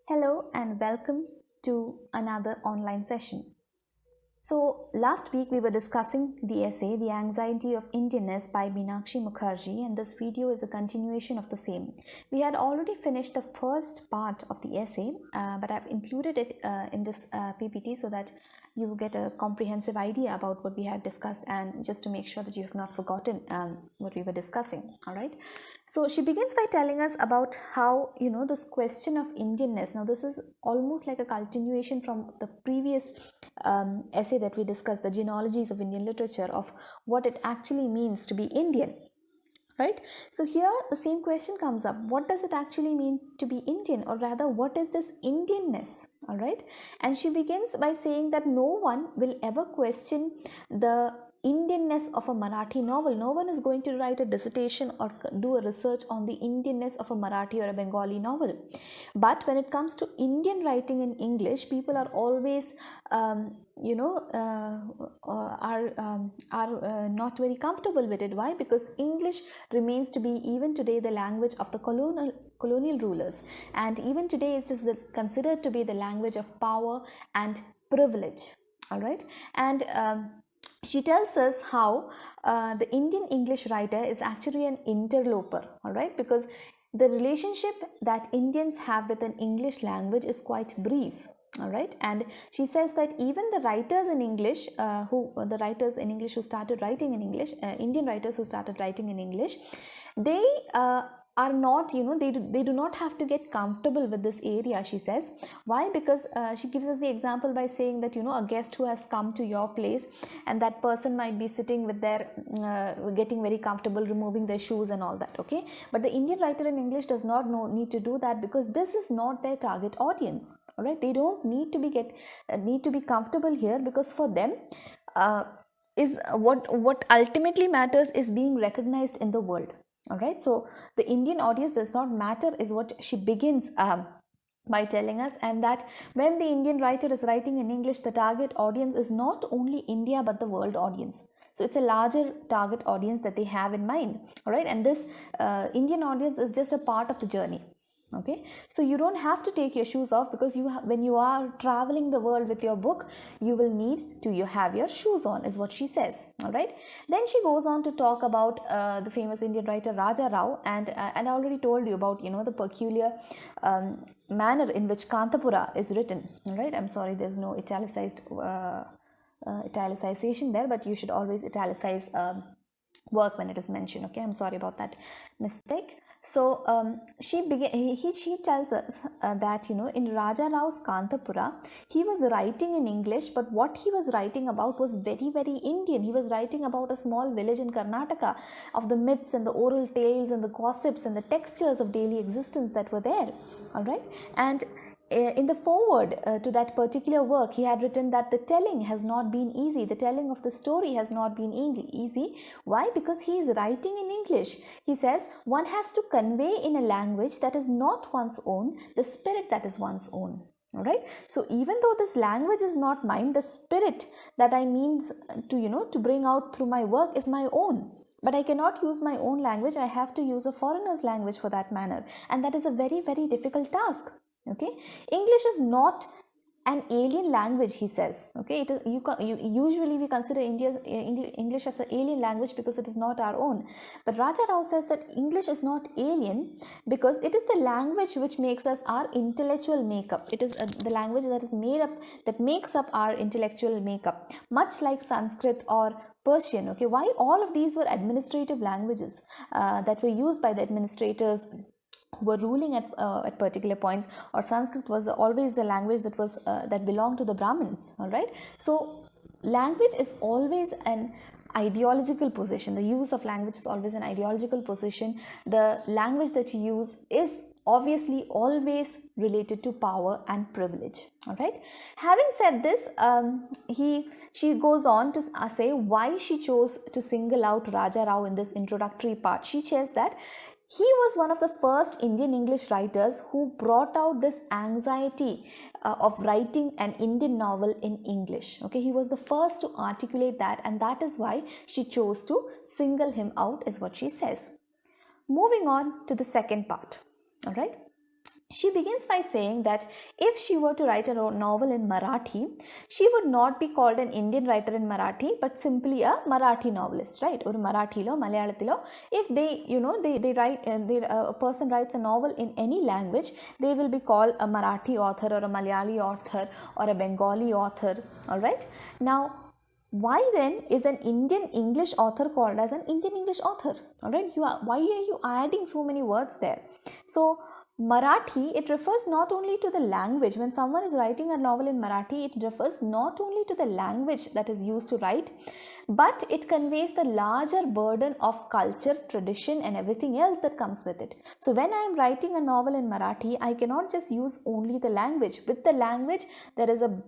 Hello and welcome to another online session. So, last week we were discussing the essay The Anxiety of Indianness by Meenakshi Mukherjee, and this video is a continuation of the same. We had already finished the first part of the essay, but I've included it in this PPT so that you get a comprehensive idea about what we had discussed, and just to make sure that you have not forgotten what we were discussing. All right. So she begins by telling us about how, this question of Indianness. Now, this is almost like a continuation from the previous essay that we discussed, the genealogies of Indian literature, of what it actually means to be Indian. Right? So here the same question comes up. What does it actually mean to be Indian, or rather, what is this Indianness? All right. And she begins by saying that no one will ever question the Indianness of a Marathi novel. No one is going to write a dissertation or do a research on the Indianness of a Marathi or a Bengali novel. But when it comes to Indian writing in English, people are always are not very comfortable with it. Why? Because English remains to be, even today, the language of the colonial rulers, and even today it is considered to be the language of power and privilege. All right. And she tells us how the Indian English writer is actually an interloper. All right, because the relationship that Indians have with an English language is quite brief. All right. And she says that even the writers in English who started writing in English, Indian writers who started writing in English, they are not, they do not have to get comfortable with this area, she says. Why? Because she gives us the example by saying that, a guest who has come to your place, and that person might be sitting with their getting very comfortable, removing their shoes and all that. Okay, but the Indian writer in English does not need to do that, because this is not their target audience. All right, they don't need to be comfortable here, because for them is what ultimately matters is being recognized in the world. All right, so the Indian audience does not matter, is what she begins by telling us. And that when the Indian writer is writing in English, the target audience is not only India but the world audience. So it's a larger target audience that they have in mind. All right, and this Indian audience is just a part of the journey. Okay, so you don't have to take your shoes off, because when you are traveling the world with your book, you will need to have your shoes on, is what she says. All right, then she goes on to talk about the famous Indian writer Raja Rao, and I already told you about the peculiar manner in which Kantapura is written. All right, I'm sorry, there's no italicization there, but you should always italicize work when it is mentioned. Okay, I'm sorry about that mistake. So she tells us that in Raja Rao's Kantapura, he was writing in English, but what he was writing about was very, very Indian. He was writing about a small village in Karnataka, of the myths and the oral tales and the gossips and the textures of daily existence that were there. All right, and in the foreword to that particular work, he had written that the telling has not been easy. The telling of the story has not been easy. Why? Because he is writing in English. He says one has to convey in a language that is not one's own the spirit that is one's own. All right, so even though this language is not mine, the spirit that I mean to bring out through my work is my own. But I cannot use my own language. I have to use a foreigner's language for that manner, and that is a very, very difficult task. Okay, English is not an alien language, he says. Okay, it is, usually we consider English as an alien language because it is not our own. But Raja Rao says that English is not alien because it is the language which makes us our intellectual makeup. It is the language that makes up our intellectual makeup, much like Sanskrit or Persian. Okay, why all of these were administrative languages that were used by the administrators were ruling at particular points, or Sanskrit was always the language that belonged to the Brahmins. All right, so language is always an ideological position. The use of language is always an ideological position. The language that you use is obviously always related to power and privilege. All right, having said this, she goes on to say why she chose to single out Raja Rao in this introductory part. She says that he was one of the first Indian English writers who brought out this anxiety of writing an Indian novel in English. Okay, he was the first to articulate that, and that is why she chose to single him out, is what she says. Moving on to the second part. All right. she begins by saying that if she were to write a novel in Marathi, she would not be called an Indian writer in Marathi, but simply a Marathi novelist, right? Or Marathilo, Malayalatilo. If they write, a person writes a novel in any language, they will be called a Marathi author or a Malayali author or a Bengali author, all right? Now, why then is an Indian English author called as an Indian English author? All right, why are you adding so many words there? So Marathi, it refers not only to the language. When someone is writing a novel in Marathi, it refers not only to the language that is used to write, but it conveys the larger burden of culture, tradition, and everything else that comes with it. So when I am writing a novel in Marathi, I cannot just use only the language. With the language, there is a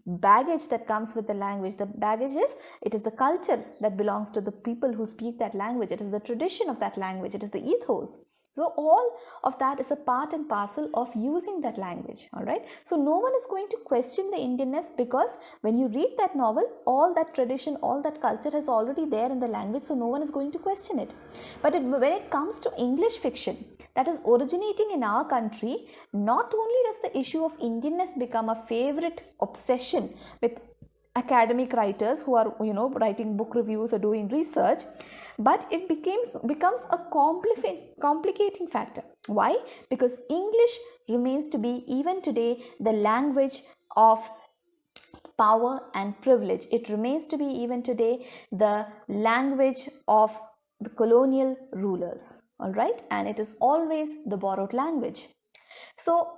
baggage that comes with the language. The baggage is, it is the culture that belongs to the people who speak that language. It is the tradition of that language. It is the ethos. So all of that is a part and parcel of using that language, all right? So no one is going to question the Indianness, because when you read that novel, all that tradition, all that culture is already there in the language, so no one is going to question it. But when it comes to English fiction that is originating in our country, not only does the issue of Indianness become a favorite obsession with academic writers who are writing book reviews or doing research, but it becomes a complicating factor. Why? Because English remains to be even today the language of power and privilege. It remains to be even today the language of the colonial rulers, all right? And it is always the borrowed language. So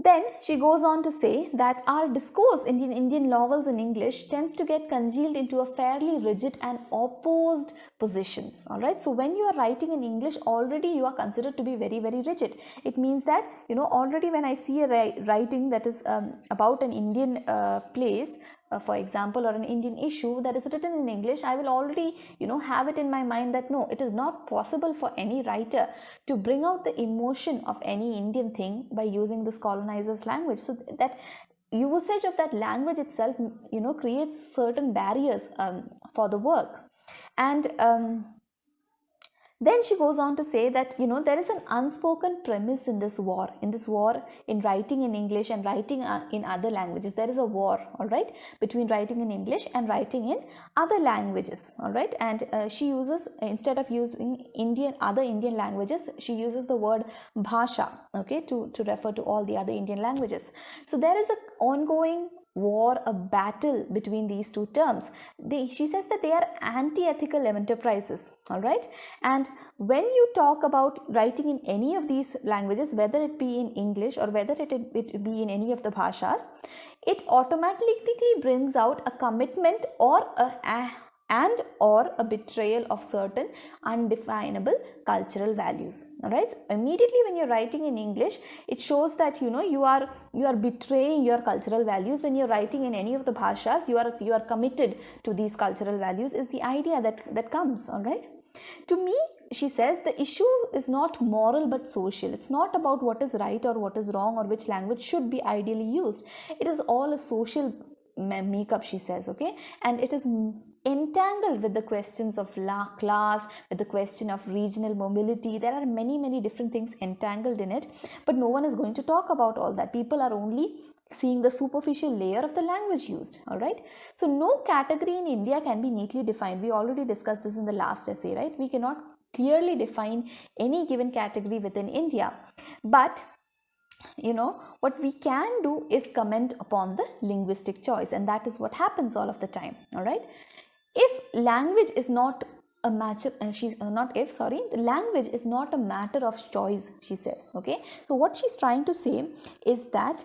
then she goes on to say that our discourse in Indian novels in English tends to get congealed into a fairly rigid and opposed positions. All right. So when you are writing in English, already you are considered to be very, very rigid. It means that, already when I see a writing that is about an Indian place, for example, or an Indian issue that is written in English, I will already, have it in my mind that no, it is not possible for any writer to bring out the emotion of any Indian thing by using this colonizer's language. So that usage of that language itself, creates certain barriers for the work. And then she goes on to say that, there is an unspoken premise in this war, in writing in English and writing in other languages. There is a war, all right, between writing in English and writing in other languages, all right. And she uses, instead of using other Indian languages, she uses the word bhasha, okay, to refer to all the other Indian languages. So there is an ongoing war, a battle between these two terms. She says that they are anti-ethical enterprises, all right. And when you talk about writing in any of these languages, whether it be in English or whether it be in any of the bhashas, it automatically brings out a commitment or a betrayal of certain undefinable cultural values, all right. Immediately when you're writing in English, it shows that you are betraying your cultural values. When you're writing in any of the bhashas, you are committed to these cultural values, is the idea that comes, all right. To me, she says, the issue is not moral but social. It's not about what is right or what is wrong or which language should be ideally used. It is all a social makeup, she says, okay. And it is entangled with the questions of class, with the question of regional mobility. There are many different things entangled in it, but no one is going to talk about all that. People are only seeing the superficial layer of the language used, all right. So no category in India can be neatly defined. We already discussed this in the last essay, right? We cannot clearly define any given category within India, but what we can do is comment upon the linguistic choice, and that is what happens all of the time, all right. If language is not a matter, the language is not a matter of choice, she says, okay. So what she's trying to say is that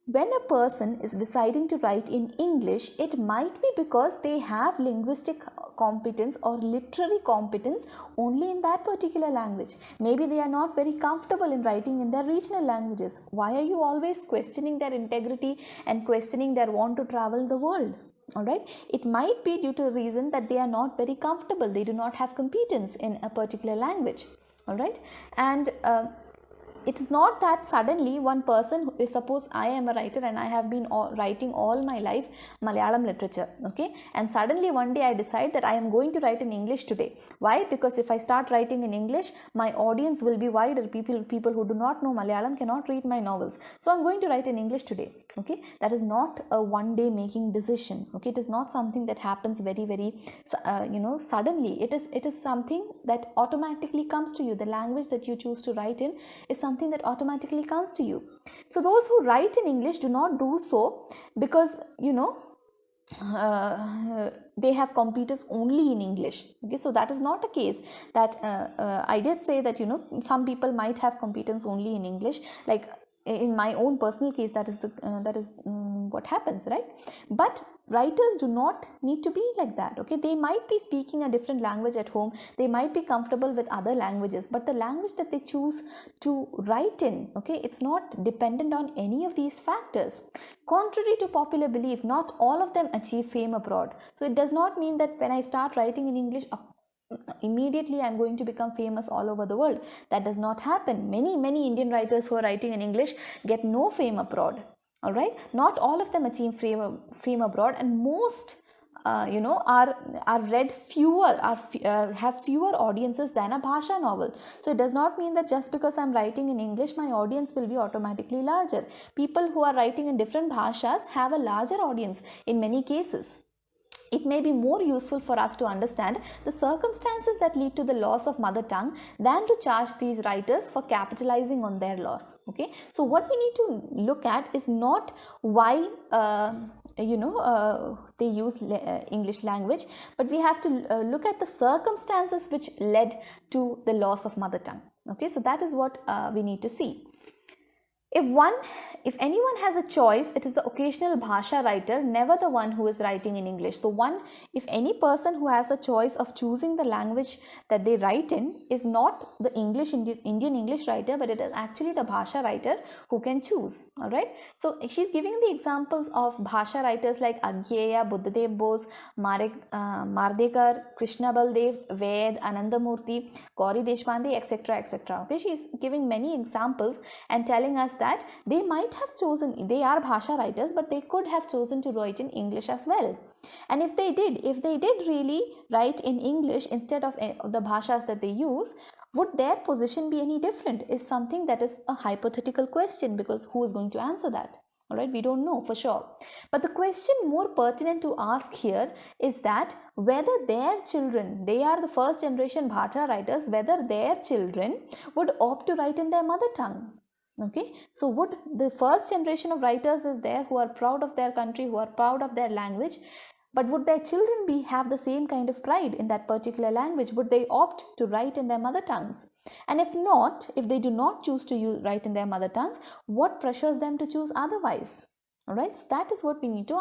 when a person is deciding to write in English, it might be because they have linguistic competence or literary competence only in that particular language. Maybe they are not very comfortable in writing in their regional languages. Why are you always questioning their integrity and questioning their want to travel the world? All right, it might be due to the reason that they are not very comfortable. They do not have competence in a particular language, all right. And it is not that suddenly one person, suppose I am a writer and I have been writing all my life Malayalam literature, okay, and suddenly one day I decide that I am going to write in English today. Why? Because if I start writing in English, my audience will be wider. People who do not know Malayalam cannot read my novels, so I'm going to write in English today. Okay, that is not a one day making decision. Okay, it is not something that happens very suddenly. It is something that automatically comes to you. The language that you choose to write in is something that automatically comes to you. So those who write in English do not do so because they have competitors only in English. Okay, so that is not a case that I did say that some people might have competence only in English. Like in my own personal case, that is what happens, right? But writers do not need to be like that. Okay, they might be speaking a different language at home, they might be comfortable with other languages, but the language that they choose to write in, okay, it's not dependent on any of these factors. Contrary to popular belief, not all of them achieve fame abroad. So it does not mean that when I start writing in English, immediately I'm going to become famous all over the world. That does not happen. Many Indian writers who are writing in English get no fame abroad. All right, not all of them achieve fame abroad, and most are read fewer, have fewer audiences than a bhasha novel. So it does not mean that just because I'm writing in English, my audience will be automatically larger. People who are writing in different bhashas have a larger audience in many cases. It may be more useful for us to understand the circumstances that lead to the loss of mother tongue than to charge these writers for capitalizing on their loss. Okay, so what we need to look at is not why they use English language, but we have to look at the circumstances which led to the loss of mother tongue. Okay, so that is what we need to see. If anyone has a choice, it is the occasional bhasha writer, never the one who is writing in English. So if any person who has a choice of choosing the language that they write in is not the Indian English writer, but it is actually the bhasha writer who can choose. All right. So she's giving the examples of bhasha writers like Agyeya, Buddhadev Bose, Mardekar, Krishna Baldev, Ved, Anandamurti, Gauri Deshpande, etc. etc. Okay, she's giving many examples and telling us that they might have chosen, they are bhasha writers, but they could have chosen to write in English as well. And if they did really write in English instead of the bhashas that they use, would their position be any different? Is something that is a hypothetical question, because who is going to answer that? All right, we don't know for sure. But the question more pertinent to ask here is that whether their children, they are the first generation bhasha writers, whether their children would opt to write in their mother tongue. Okay, so would the first generation of writers is there who are proud of their country, who are proud of their language, but would their children have the same kind of pride in that particular language? Would they opt to write in their mother tongues? And if not, if they do not choose to write in their mother tongues, what pressures them to choose otherwise? All right, so that is what we need to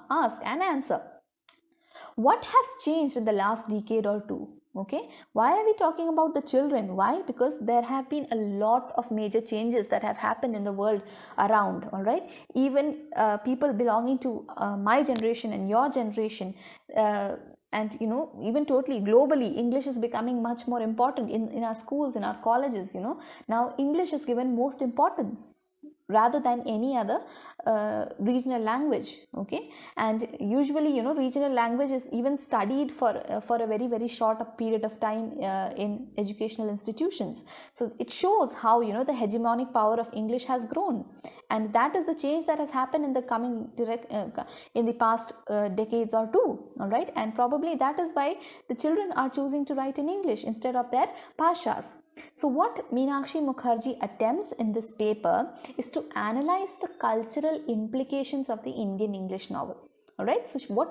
ask and answer. What has changed in the last decade or two? Okay, why are we talking about the children? Why? Because there have been a lot of major changes that have happened in the world around. All right, even people belonging to my generation and your generation, and even totally globally, English is becoming much more important in our schools, in our colleges. Now English is given most importance rather than any other regional language. Okay, and usually regional language is even studied for a very short period of time in educational institutions. So it shows how the hegemonic power of English has grown, and that is the change that has happened in the past decades or two. All right, and probably that is why the children are choosing to write in English instead of their bhashas. So what Meenakshi Mukherjee attempts in this paper is to analyze the cultural implications of the Indian English novel. All right, so what